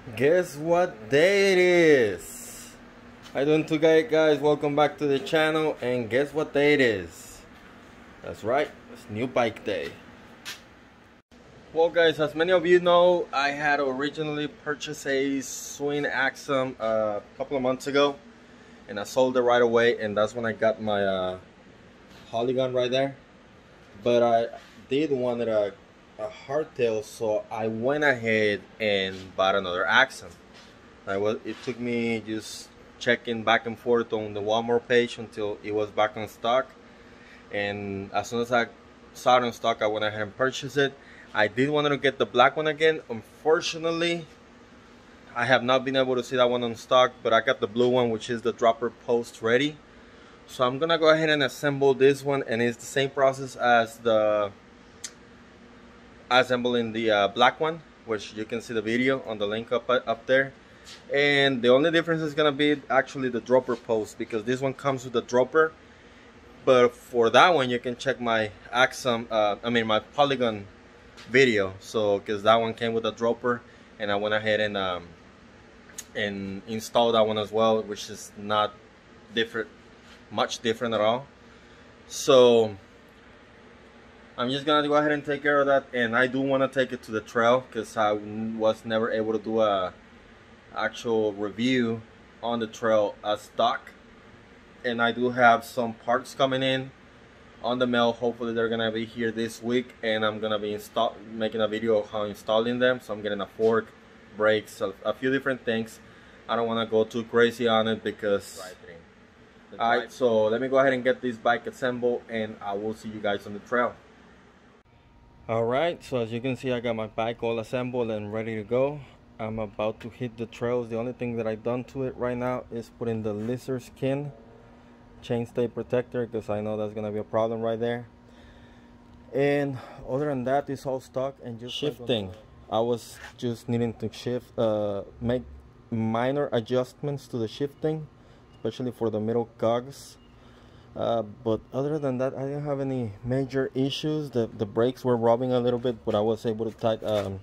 Guess what day it is? How you doing today, guys? Welcome back to the channel. And guess what day it is? That's right, it's new bike day. Well guys, as many of you know, I had originally purchased a Schwinn Axum a couple of months ago, and I sold it right away, and that's when I got my polygon right there. But I did wanted a hardtail, so I went ahead and bought another Axum. It took me just checking back and forth on the Walmart page until it was back on stock, and as soon as I saw it in stock, I went ahead and purchased it. I did want to get the black one again. Unfortunately, I have not been able to see that one on stock, but I got the blue one, which is the dropper post ready. So I'm gonna go ahead and assemble this one, and it's the same process as the assembling the black one, which you can see the video on the link up there. And the only difference is gonna be actually the dropper post, because this one comes with the dropper. But for that one, you can check my Axum, my polygon video. So because that one came with a dropper, and I went ahead and installed that one as well, which is not much different at all. So I'm just gonna go ahead and take care of that, and I do want to take it to the trail because I was never able to do a actual review on the trail as stock. And I do have some parts coming in on the mail. Hopefully they're gonna be here this week, and I'm gonna be making a video of how installing them. So I'm getting a fork, brakes, a few different things. I don't want to go too crazy on it because alright, so let me go ahead and get this bike assembled, and I will see you guys on the trail. Alright, so as you can see, I got my bike all assembled and ready to go. I'm about to hit the trails. The only thing that I've done to it right now is put in the lizard skin chainstay protector, because I know that's gonna be a problem right there. And other than that, it's all stock. And just shifting, I was just needing to shift, make minor adjustments to the shifting, especially for the middle cogs. But other than that, I didn't have any major issues. The brakes were rubbing a little bit, but I was able to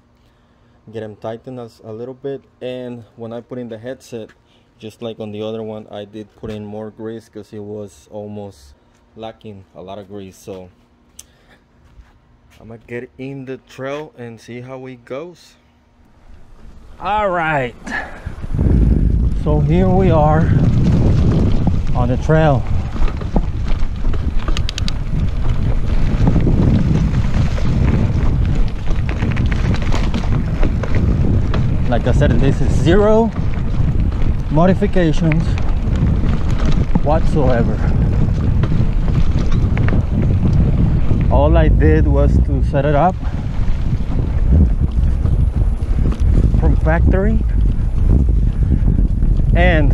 get them tightened a little bit. And when I put in the headset, just like on the other one, I did put in more grease because it was almost lacking a lot of grease. So I'm gonna get in the trail and see how it goes. All right, so here we are on the trail. Like I said, this is zero modifications whatsoever. All I did was to set it up from factory and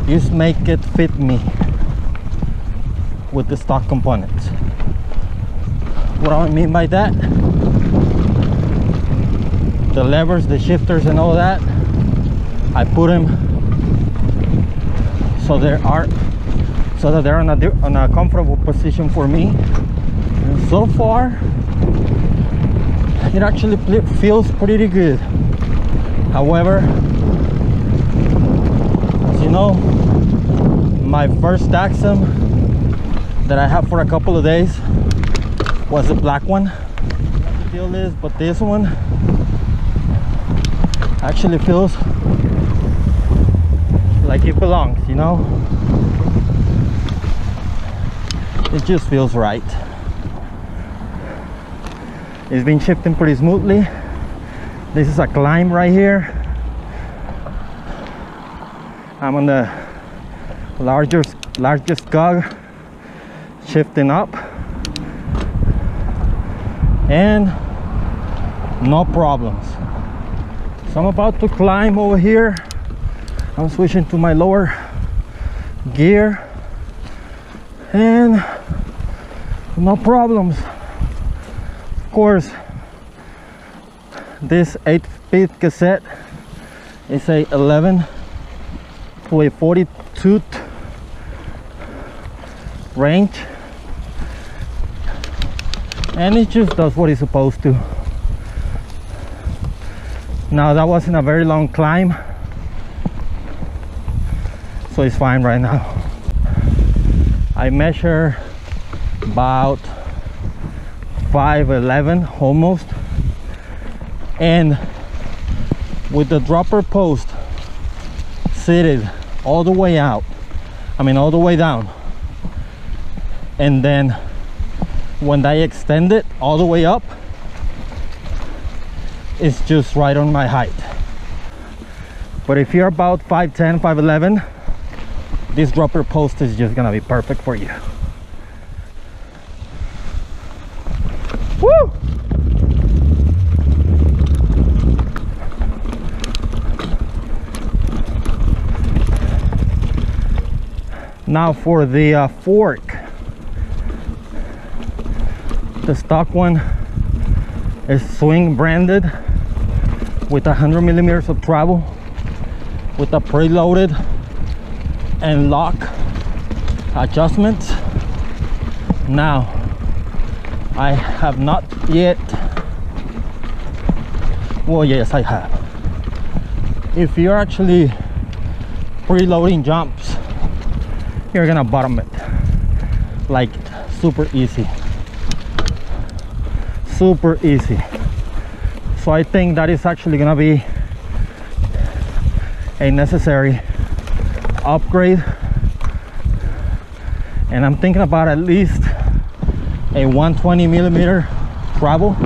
just make it fit me with the stock components. What do I mean by that? The levers, the shifters and all that, I put them so that they're on a comfortable position for me. And so far it actually feels pretty good. However, as you know, my first Axum that I have for a couple of days was the black one. What the deal is, but this one actually feels like it belongs, you know. It just feels right. It's been shifting pretty smoothly. This is a climb right here. I'm on the largest cog, shifting up, and no problems. So I'm about to climb over here. I'm switching to my lower gear, and no problems. Of course, this 8-speed cassette is a 11 to a 42 range, and it just does what it's supposed to. Now that wasn't a very long climb, so it's fine right now. I measure about 5'11" almost, and with the dropper post seated all the way out, I mean all the way down, and then when I extend it all the way up, it's just right on my height. But if you're about 5'10", 5'11", this dropper post is just gonna be perfect for you. Woo! Now for the fork, the stock one is Swing branded with 100mm of travel, with a preloaded and lock adjustments. Now I have not yet, well, yes I have. If you're actually preloading jumps, you're gonna bottom it like super easy, super easy. So I think that is actually gonna be a necessary upgrade, and I'm thinking about at least a 120mm travel,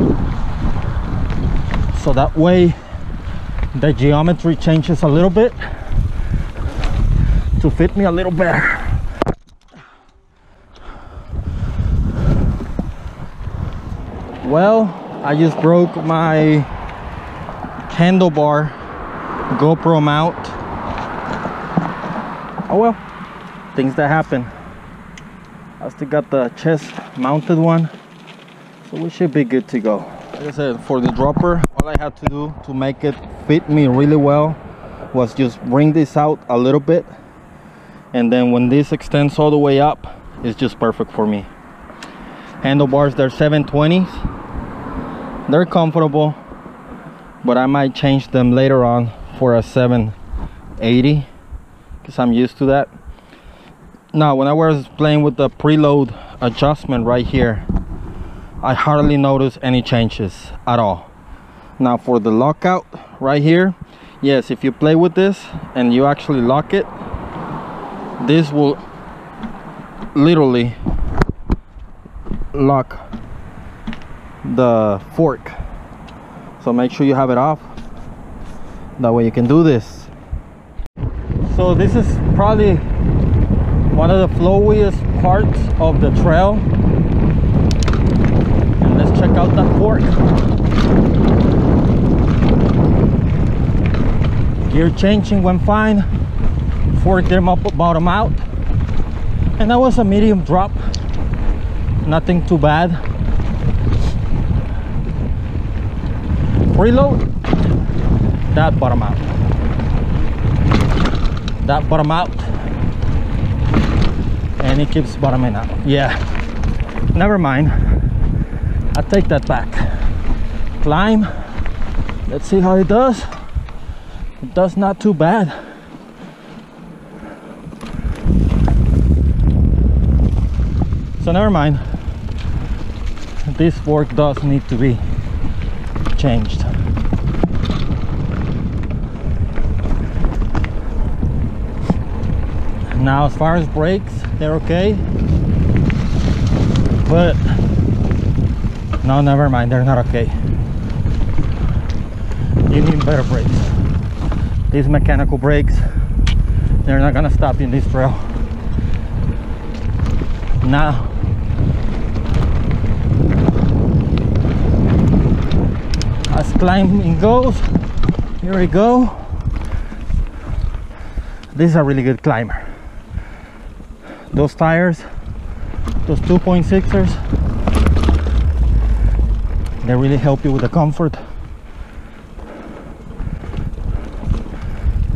so that way the geometry changes a little bit to fit me a little better. Well, I just broke my handlebar GoPro mount. Oh well, things that happen. I still got the chest mounted one, so we should be good to go. Like I said, for the dropper, all I had to do to make it fit me really well was just bring this out a little bit, and then when this extends all the way up, it's just perfect for me. Handlebars, they're 720s. They're comfortable, but I might change them later on for a 780 because I'm used to that. Now, when I was playing with the preload adjustment right here, I hardly noticed any changes at all. Now for the lockout right here, yes, if you play with this and you actually lock it, this will literally lock the fork. So make sure you have it off, that way you can do this. So this is probably one of the flowiest parts of the trail, and let's check out that fork. Gear changing went fine, fork them up, bottom out, and that was a medium drop, nothing too bad. Preload, that bottom out, that bottom out, and it keeps bottoming out. Yeah, never mind, I take that back. Climb, let's see how it does. It does not too bad. So never mind, this fork does need to be changed. Now as far as brakes, they're okay, but no, never mind, they're not okay. You need better brakes. These mechanical brakes, they're not gonna stop you in this trail. Now as climbing goes, here we go. This is a really good climber. Those tires, those 2.6ers, they really help you with the comfort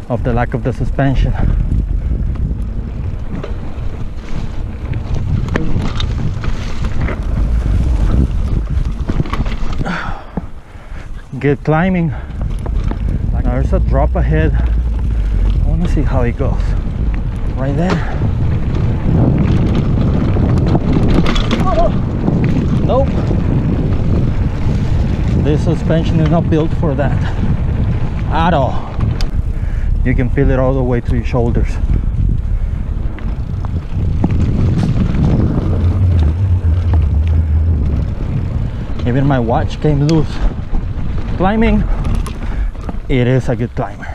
of the lack of the suspension. Good climbing. Now there's a drop ahead. I want to see how it goes. Right there. Oh, nope. This suspension is not built for that at all. You can feel it all the way to your shoulders. Even my watch came loose. Climbing, it is a good climber.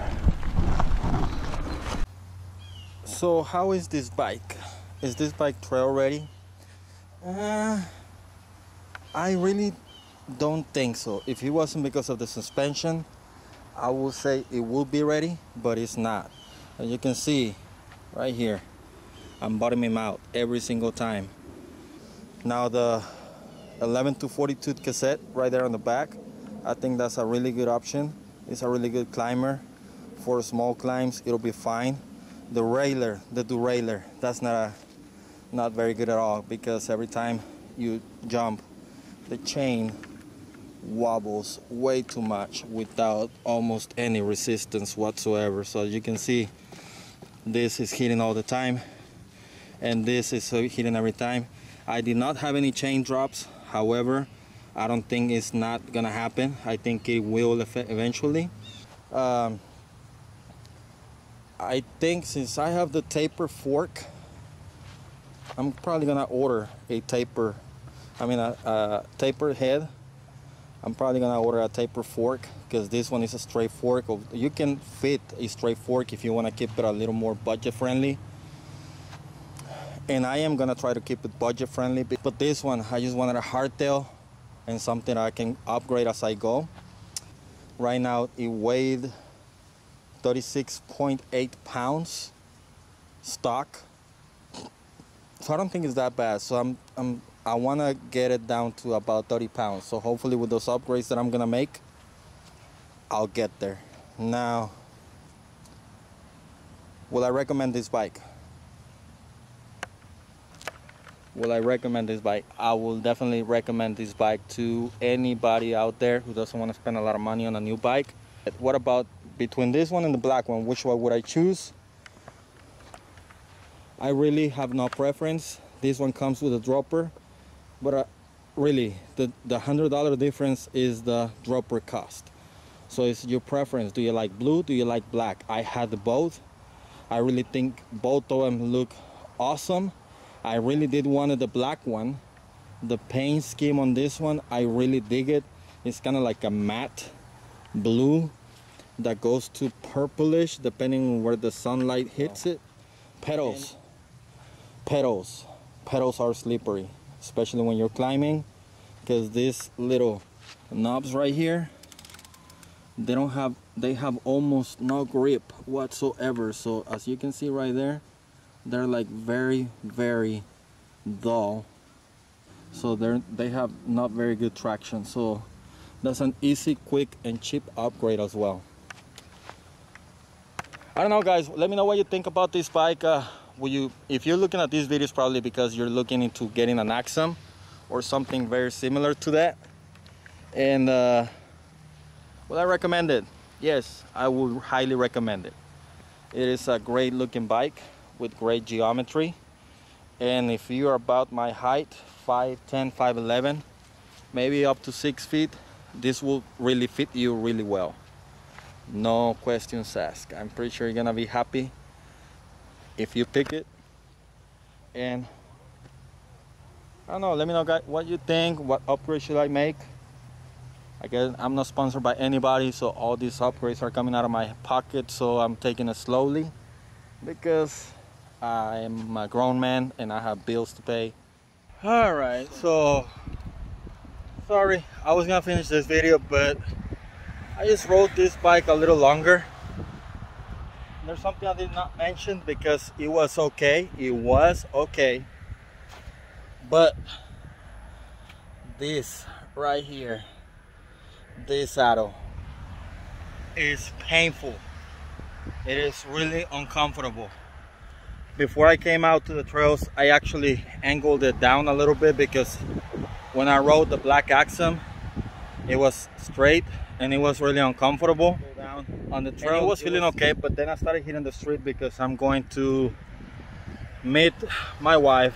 So how is this bike? Is this bike trail ready? I really don't think so. If it wasn't because of the suspension, I would say it would be ready, but it's not. As you can see right here, I'm bottoming out every single time. Now the 11 to 42 cassette right there on the back, I think that's a really good option. It's a really good climber. For small climbs, it'll be fine. The railer, the derailleur, that's not very good at all, because every time you jump, the chain wobbles way too much without almost any resistance whatsoever. So as you can see, this is hitting all the time, and this is hitting every time. I did not have any chain drops. However, I don't think it's not gonna happen. I think it will eventually. I think since I have the taper fork, I'm probably gonna order a taper, a taper head. I'm probably gonna order a taper fork, because this one is a straight fork. You can fit a straight fork if you wanna keep it a little more budget friendly. And I am gonna try to keep it budget friendly, but this one, I just wanted a hardtail and something I can upgrade as I go. Right now it weighed 36.8 pounds stock, so I don't think it's that bad. So I want to get it down to about 30 pounds. So hopefully with those upgrades that I'm gonna make, I'll get there. Now, will I recommend this bike? Will I recommend this bike? I will definitely recommend this bike to anybody out there who doesn't want to spend a lot of money on a new bike. What about between this one and the black one? Which one would I choose? I really have no preference. This one comes with a dropper, but really the $100 difference is the dropper cost. So it's your preference. Do you like blue? Do you like black? I had both. I really think both of them look awesome. I really did want the black one. The paint scheme on this one, I really dig it. It's kind of like a matte blue that goes to purplish depending on where the sunlight hits it. Pedals are slippery, especially when you're climbing, because these little knobs right here, they have almost no grip whatsoever. So as you can see right there, they're like very, very dull. So they have not very good traction. So that's an easy, quick, and cheap upgrade as well. I don't know, guys. Let me know what you think about this bike. If you're looking at these videos, probably because you're looking into getting an Axum or something very similar to that. And will I recommend it? Yes, I would highly recommend it. It is a great looking bike with great geometry, and if you are about my height, 5'10", 5'11", maybe up to 6 feet, this will really fit you really well. No questions asked. I'm pretty sure you're gonna be happy if you pick it. And I don't know, let me know, guys, what you think. What upgrade should I make? I guess I'm not sponsored by anybody, so all these upgrades are coming out of my pocket, so I'm taking it slowly because I'm a grown man and I have bills to pay. Alright, so sorry, I was gonna finish this video, but I just rode this bike a little longer. There's something I did not mention because it was okay. It was okay. But this right here, this saddle is painful. It is really uncomfortable. Before I came out to the trails, I actually angled it down a little bit because when I rode the black Axum, it was straight and it was really uncomfortable. Down. on the trail. It was feeling okay, but then I started hitting the street because I'm going to meet my wife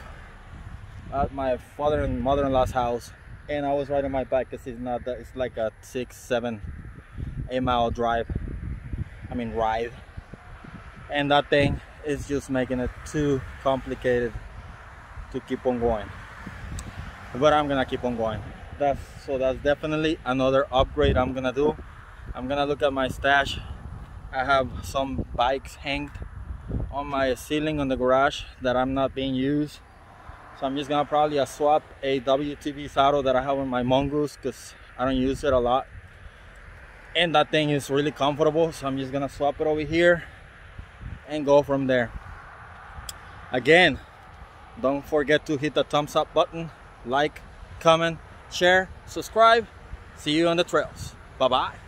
at my father and mother-in-law's house, and I was riding my bike because it's not that, it's like a 6, 7, 8 mile drive. I mean ride, and that thing is just making it too complicated to keep on going. But I'm gonna keep on going. That's definitely another upgrade I'm gonna do. I'm gonna look at my stash. I have some bikes hanged on my ceiling on the garage that I'm not being used, so I'm just gonna probably swap a WTV saddle that I have on my Mongoose because I don't use it a lot, and that thing is really comfortable, so I'm just gonna swap it over here and go from there. Again, don't forget to hit the thumbs up button, like, comment, share, subscribe. See you on the trails. Bye bye.